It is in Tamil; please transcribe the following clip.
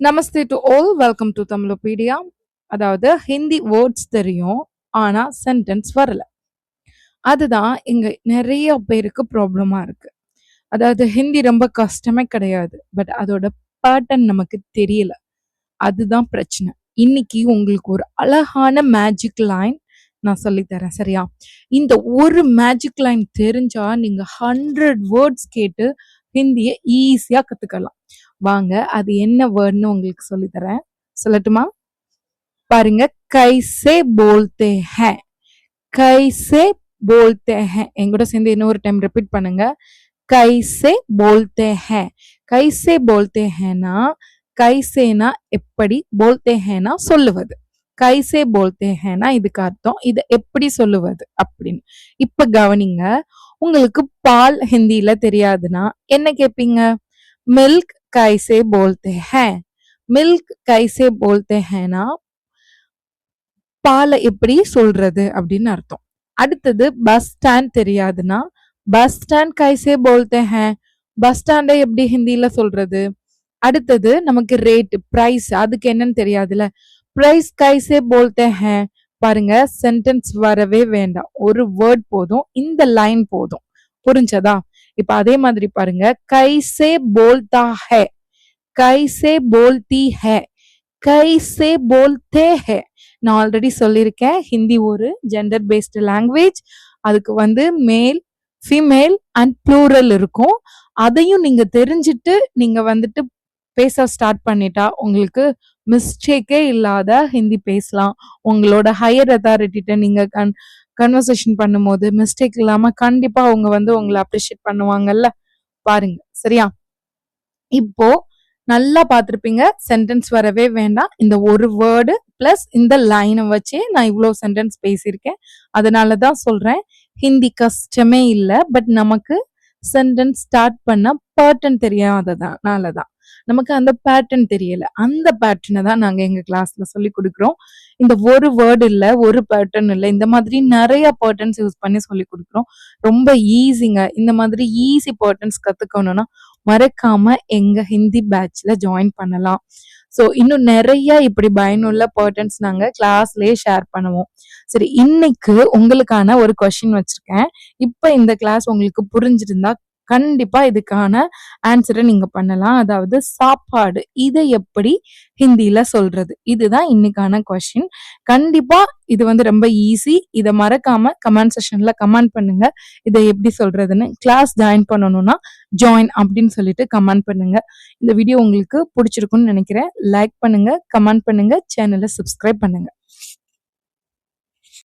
Namaste to all, welcome to Tamilopedia. அதாவது ஹிந்தி வேர்ட்ஸ் தெரியும், ஆனா சென்டென்ஸ் வரல. அதுதான் இங்க நிறைய பேருக்கு ப்ராப்ளமா இருக்கு. அதாவது ஹிந்தி ரொம்ப கஷ்டமே கிடையாது, பட் அதோட பேட்டர்ன் நமக்கு தெரியல. அதுதான் பிரச்சனை. இன்னைக்கு உங்களுக்கு ஒரு அழகான மேஜிக் லைன் நான் சொல்லித்தரேன், சரியா? இந்த ஒரு மேஜிக் லைன் தெரிஞ்சா நீங்க 100 வேர்ட்ஸ் கேட்டு ஹிந்தியை ஈஸியா கத்துக்கலாம். வாங்க, அது என்ன வேர்ட்னு உங்களுக்கு சொல்லித்தரேன். சொல்லட்டுமா? பாருங்க, கைசே போல்தே ஹே. கைசே போல்தே ஹே. என்கூட சேர்ந்து இன்னொரு டைம் ரிப்பீட் பண்ணுங்க. கைசே போல்தே ஹே. கைசே போல்தே ஹேனா, கைசேனா எப்படி, போல்தே ஹேனா சொல்லுவது. கைசே போல்தே ஹேனா இதுக்கு அர்த்தம், இதை எப்படி சொல்லுவது அப்படின்னு. இப்ப கவனிங்க, உங்களுக்கு பால் ஹிந்தியில தெரியாதுன்னா என்ன கேட்பீங்க? மில்க் கைசே போல்தே ஹே. மில்க் கைசே போல்தே ஹேனா பாலை எப்படி சொல்றது அப்படின்னு அர்த்தம். அடுத்தது பஸ் ஸ்டாண்ட் தெரியாதுன்னா பஸ் ஸ்டாண்ட் கைசே போல்தே ஹே. பஸ் ஸ்டாண்டை எப்படி ஹிந்தியில சொல்றது? அடுத்தது நமக்கு ரேட், பிரைஸ், அதுக்கு என்னன்னு தெரியாதுல, பிரைஸ் கைசே போல்தே ஹே. பாருங்க, சென்டென்ஸ் வரவே வேண்டாம், ஒரு வேர்ட் போதும், இந்த லைன் போதும். புரிஞ்சதா? இப்ப அதே மாதிரி பாருங்க, கைசே போல்தா ஹே, கைசே போல்தி ஹே, கைசே போல்தே ஹே. நான் ஆல்ரெடி சொல்லியிருக்கேன், ஹிந்தி ஒரு ஜெண்டர் பேஸ்டு லாங்குவேஜ். அதுக்கு மேல், ஃபீமேல் அண்ட் ப்ளூரல் இருக்கும். அதையும் நீங்க தெரிஞ்சுட்டு நீங்க பேச ஸ்டார்ட் பண்ணிட்டா உங்களுக்கு மிஸ்டேக்கே இல்லாத ஹிந்தி பேசலாம். உங்களோட ஹையர் அத்தாரிட்டிட்ட நீங்க கன்வர்சேஷன் பண்ணும்போது மிஸ்டேக் இல்லாம கண்டிப்பா அவங்க உங்களை அப்ரிஷியேட் பண்ணுவாங்கல்ல. பாருங்க, சரியா? இப்போ நல்லா பார்த்திருப்பீங்க, சென்டென்ஸ் வரவே வேண்டாம், இந்த ஒரு வேர்டு பிளஸ் இந்த லைனை வச்சே நான் இவ்வளோ சென்டென்ஸ் பேசியிருக்கேன். அதனாலதான் சொல்றேன், ஹிந்தி கஷ்டமே இல்லை, பட் நமக்கு சென்டென்ஸ் ஸ்டார்ட் பண்ண பேட்டர்ன் தெரியாததுனாலதான், நமக்கு அந்த பேட்டர்ன் தெரியல. அந்த பேட்டர்னை தான் நாங்க எங்க கிளாஸ்ல சொல்லி கொடுக்குறோம். இந்த ஒரு வேர்டு இல்ல, ஒரு பேட்டர்ன் இல்லை, இந்த மாதிரி நிறைய பேட்டர்ன்ஸ் யூஸ் பண்ணி சொல்லி கொடுக்குறோம். ரொம்ப ஈஸிங்க. இந்த மாதிரி ஈஸி பேட்டர்ன்ஸ் கத்துக்கணும்னா மறக்காம எங்க ஹிந்தி பேட்ச்ல ஜாயின் பண்ணலாம். ஸோ இன்னும் நிறைய இப்படி பயனுள்ள பேட்டர்ன்ஸ் நாங்க கிளாஸ்லயே ஷேர் பண்ணுவோம். சரி, இன்னைக்கு உங்களுக்கான ஒரு கொஸ்டின் வச்சிருக்கேன். இப்ப இந்த கிளாஸ் உங்களுக்கு புரிஞ்சிருந்தா கண்டிப்பா இதுக்கான ஆன்சரை நீங்க பண்ணலாம். அதாவது சாப்பாடு, இதை எப்படி ஹிந்தியில சொல்றது, இதுதான் இன்னைக்கான கொஸ்டின். கண்டிப்பா இது ரொம்ப ஈஸி. இதை மறக்காம கமெண்ட் செக்ஷன்ல கமெண்ட் பண்ணுங்க, இதை எப்படி சொல்றதுன்னு. கிளாஸ் ஜாயின் பண்ணணும்னா ஜாயின் அப்படின்னு சொல்லிட்டு கமெண்ட் பண்ணுங்க. இந்த வீடியோ உங்களுக்கு பிடிச்சிருக்கும்னு நினைக்கிறேன். லைக் பண்ணுங்க, கமெண்ட் பண்ணுங்க, சேனலை சப்ஸ்கிரைப் பண்ணுங்க.